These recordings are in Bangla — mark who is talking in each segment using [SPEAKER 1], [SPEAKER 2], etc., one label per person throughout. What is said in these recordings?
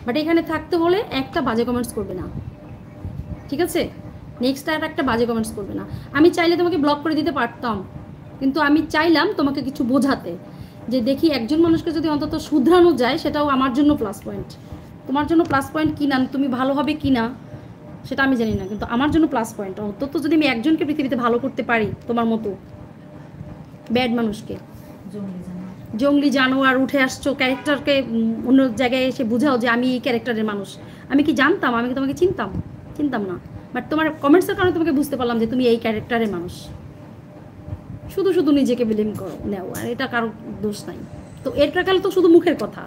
[SPEAKER 1] বাট এখানে থাকতে হলে একটা বাজে কমেন্টস করবে না, ঠিক আছে? নেক্সট আর একটা বাজে কমেন্টস করবে না। আমি চাইলে তোমাকে ব্লক করে দিতে পারতাম, কিন্তু আমি চাইলাম তোমাকে কিছু বোঝাতে, যে দেখি একজন মানুষকে যদি অন্তত শুধরানো যায় সেটাও আমার জন্য প্লাস পয়েন্ট। তোমার জন্য প্লাস পয়েন্ট কিনা, তুমি ভালো হবে কিনা সেটা আমি জানি না, কিন্তু আমার জন্য প্লাস পয়েন্ট অন্তত যদি আমি একজনকে পৃথিবীতে ভালো করতে পারি, তোমার মতো ব্যাড মানুষকে, জঙ্গলি জানোয়ার উঠে আসছো, ক্যারেক্টারকে অন্য জায়গায় এসে বুঝাও যে আমি এই ক্যারেক্টারের মানুষ। আমি কি জানতাম? আমি কি তোমাকে চিনতাম না। বাট তোমার কমেন্টসের কারণে তোমাকে বুঝতে পারলাম যে তুমি এই ক্যারেক্টারের মানুষ। শুধু শুধু নিজেকে বিলিম করো নেও, আর এটা কারো দোষ নাই। তো এরটা কাল তো শুধু মুখের কথা,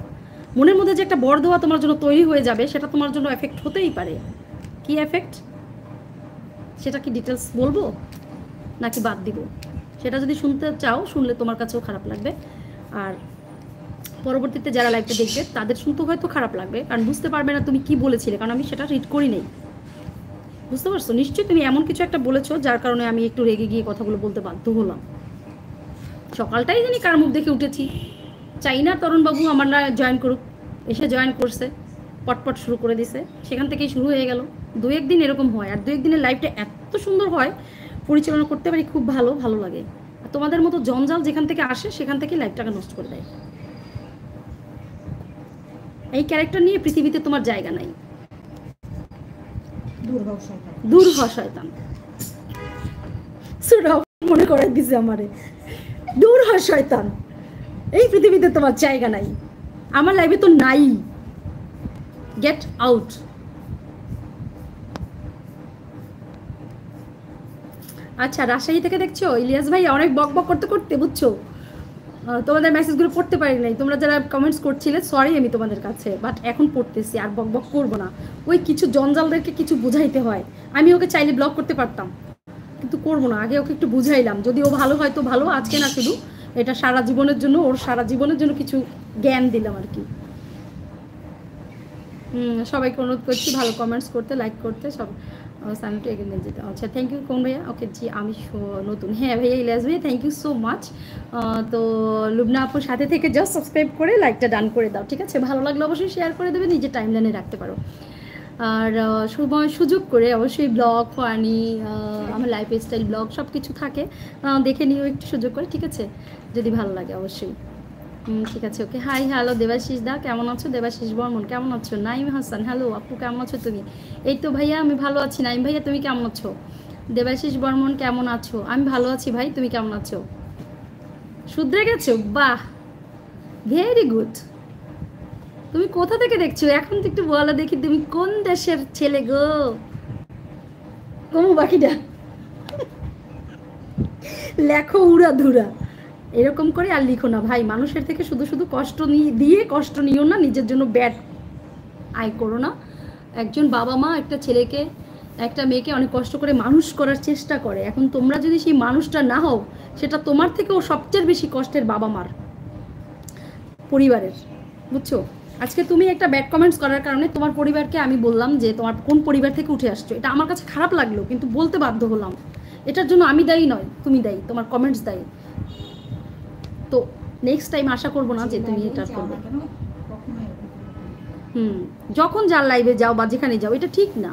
[SPEAKER 1] মনের মধ্যে যে একটা বর দেওয়া তোমার জন্য তৈরি হয়ে যাবে, সেটা তোমার জন্য এফেক্ট হতেই পারে। কি এফেক্ট সেটা কি ডিটেলস বলবো নাকি বাদ দিব? সেটা যদি শুনতে চাও, শুনলে তোমার কাছেও খারাপ লাগবে, আর পরবর্তীতে যারা লাইভটা দেখবে তাদের শুনতে হয়তো খারাপ লাগবে, কারণ বুঝতে পারবে না তুমি কি বলেছিলে, কারণ আমি সেটা রিড করি নেই। বুঝতে পারছো? নিশ্চয়ই তুমি এমন কিছু একটা বলেছো যার কারণে আমি একটু রেগে গিয়ে কথাগুলো বলতে বাধ্য হলাম। সকালটাই জানি কার মুখ দেখে উঠেছি, চাই না তরুণবাবু আমার না জয়েন করুক, এসে জয়েন করছে, পটপট শুরু করে দিছে, সেখান থেকেই শুরু হয়ে গেল। দু একদিন এরকম হয়, আর দু একদিনের লাইভটা এত সুন্দর হয়, পরিচালনা করতে পারি, খুব ভালো লাগে। আর তোমাদের মতো জঞ্জাল যেখান থেকে আসে সেখান থেকে লাইভটাকে নষ্ট করে দেয়। এই ক্যারেক্টার নিয়ে পৃথিবীতে তোমার জায়গা নাই। দূর হ শয়তান। সুরাও মনে করে দিছে আমারে, দূর হ শয়তান, এই পৃথিবীতে তোমার জায়গা নাই, আমার লাইফে তো নাই, গেট আউট। আচ্ছা, রাজশাহী থেকে দেখছো ইলিয়াস ভাই, অনেক বক বক করতে করতে বুঝছো, তোমাদের মেসেজগুলো পড়তে পারি নাই। তোমরা যারা কমেন্টস করছিলে সরি আমি তোমাদের কাছে, বাট এখন পড়তেছি, আর বক বক করবো না। ওই কিছু জঞ্জালদেরকে কিছু বুঝাইতে হয়। আমি ওকে চাইলে ব্লক করতে পারতাম, কিন্তু করবো না। আগে ওকে একটু বুঝাইলাম, যদি ও ভালো হয় তো ভালো, আজকে না শুধু, এটা সারা জীবনের জন্য, ওর সারা জীবনের জন্য কিছু জ্ঞান দিলাম আর কি। সবাইকে অনুরোধ করছি ভালো কমেন্টস করতে, লাইক করতে, সব চ্যানেলটি এগিয়ে নিয়ে যেতে। আচ্ছা, থ্যাংক ইউ কোন ভাইয়া। ওকে জি, আমি নতুন, হ্যাঁ ভাইয়া ইলিয়াস ভাইয়া, থ্যাংক ইউ সো মাচ। তো লুবনা আপুর সাথে থেকে জাস্ট সাবস্ক্রাইব করে লাইকটা ডান করে দাও, ঠিক আছে? ভালো লাগলে অবশ্যই শেয়ার করে দেবে, নিজের টাইমলাইনে রাখতে পারো। আর সময় সুযোগ করে অবশ্যই ব্লগ, ফানি, আমার লাইফ স্টাইল ব্লগ সব কিছু থাকে, দেখে নিও একটু সুযোগ করে, ঠিক আছে? যদি ভালো লাগে অবশ্যই। ঠিক আছে, ওকে। হাই, হ্যালো দেবাশিস দা, কেমন আছো? দেবাশিস বর্মন, কেমন আছো? নাইম হাসান, হ্যালো আপু, কেমন আছো তুমি? এই তো ভাইয়া আমি ভালো আছি। নাইম ভাইয়া তুমি কেমন আছো? দেবাশিস বর্মন কেমন আছো? আমি ভালো আছি ভাই, তুমি কেমন আছো? শুধরে গেছো? বাহ, ভেরি গুড। তুমি কোথা থেকে দেখছো এখন তো একটু বলো দেখি, তুমি কোন দেশের ছেলে গো? কমু বাকিটা লেখো উড়া ধুরা, এরকম করে আর লিখো না ভাই। মানুষের থেকে শুধু শুধু কষ্ট দিয়ে কষ্ট নিও না, নিজের জন্য ব্যাড আয় করো না। একজন বাবা মা একটা ছেলেকে, একটা মেয়েকে অনেক কষ্ট করে মানুষ করার চেষ্টা করে। এখন তোমরা যদি সেই মানুষটা না হও, সেটা তোমার থেকেও সবচেয়ে বেশি কষ্টের বাবা মার, পরিবারের, বুঝছো? আজকে তুমি একটা ব্যাড কমেন্টস করার কারণে তোমার পরিবারকে আমি বললাম যে তোমার কোন পরিবার থেকে উঠে আসছো, এটা আমার কাছে খারাপ লাগলো, কিন্তু বলতে বাধ্য হলাম। এটার জন্য আমি দায়ী নয়, তুমি দায়ী, তোমার কমেন্টস দায়ী। তো নেক্সট টাইম আশা করবো না যে তুমি এটা করবে। যখন যার লাইভে যাও বা যেখানে যাও, এটা ঠিক না,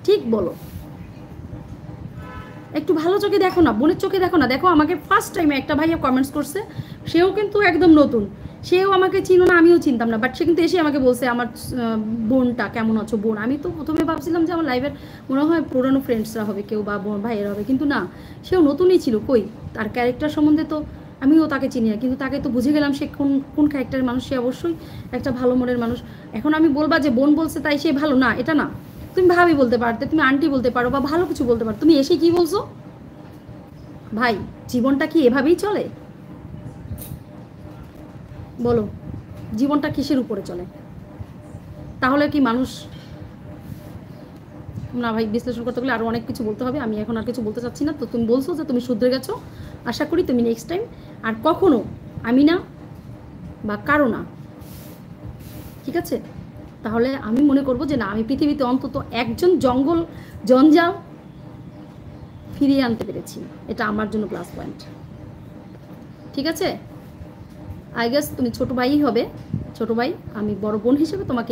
[SPEAKER 1] ঠিক বলো। একটু ভালো চোখে দেখো না, বোনের চোখে দেখো না। দেখো আমাকে ফার্স্ট টাইমে একটা ভাইয়া কমেন্টস করছে, সেও কিন্তু একদম নতুন, সেও আমাকে চিনো না, আমিও চিনতাম না, বাট সে কিন্তু এসে আমাকে বলছে আমার বোনটা কেমন আছো বোন। আমি তো প্রথমে ভাবছিলাম যে আমার লাইভের মনে হয় পুরনো ফ্রেন্ডসরা হবে কেউ, বা বোন ভাইয়েরা হবে, কিন্তু না, সেও নতুনই ছিল। কই তার ক্যারেক্টার সম্বন্ধে তো আমিও তাকে চিনি না, কিন্তু তাকে তো বুঝে গেলাম সে কোন কোন ক্যারেক্টারের মানুষ। সে অবশ্যই একটা ভালো মনের মানুষ। এখন আমি বলবা যে বোন বলছে তাই সে ভালো না, এটা না। তুমি ভাবি বলতে পারতে, তুমি আন্টি বলতে পারো, বা ভালো কিছু বলতে পারো। তুমি এসে কি বলছো ভাই? জীবনটা কি এভাবেই চলে? বলো, জীবনটা কিসের উপরে চলে? তাহলে কি মানুষ না ভাই? বিশ্লেষণ করতে গেলে আরও অনেক কিছু বলতে হবে, আমি এখন আর কিছু বলতে চাচ্ছি না। তো তুমি বলছো যে তুমি শুধরে গেছো, আশা করি তুমি নেক্সট টাইম আর কখনো আমি না বা কারো না, ঠিক আছে? তাহলে আমি মনে করবো যে না, আমি পৃথিবীতে অন্তত একজন জঞ্জাল ফিরিয়ে আনতে পেরেছি, এটা আমার জন্য প্লাস পয়েন্ট, ঠিক আছে? আই গেস তুমি ছোট ভাই হবে, ছোট ভাই, আমি বড় বোন হিসেবে তোমাকে